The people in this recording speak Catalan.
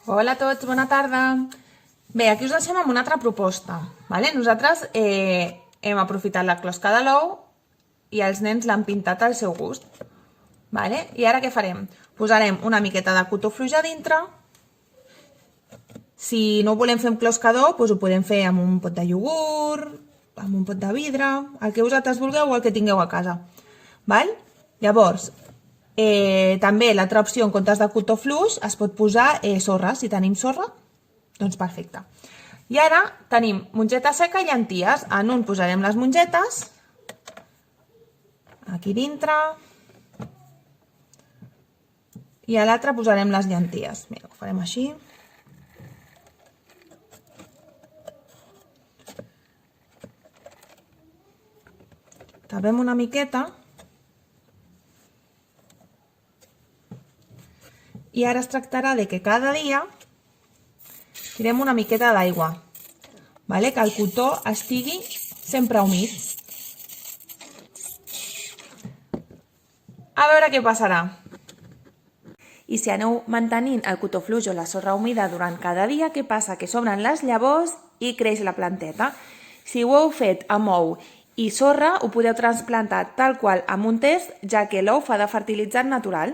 Hola a tots, bona tarda. Bé, aquí us deixem amb una altra proposta. Nosaltres hem aprofitat la closca de l'ou i els nens l'han pintat al seu gust. I ara què farem? Posarem una miqueta de cotó fluix a dintre. Si no ho volem fer amb closca d'ou, doncs ho podem fer amb un pot de iogurt, amb un pot de vidre, el que vosaltres vulgueu o el que tingueu a casa. Llavors, també l'altra opció, en comptes de cotó fluix, es pot posar sorra. Si tenim sorra, doncs perfecte. I ara tenim mongeta seca i llenties. En un posarem les mongetes, aquí dintre, i a l'altre posarem les llenties. Mira, ho farem així. Tapem una miqueta. I ara es tractarà de que cada dia tirem una miqueta d'aigua, que el cotó estigui sempre humit. A veure què passarà. I si aneu mantenint el cotó fluix o la sorra humida durant cada dia, què passa? Que s'obren les llavors i creix la planteta. Si ho heu fet amb ou i sorra, ho podeu trasplantar tal qual amb un test, ja que l'ou fa de fertilitzant natural.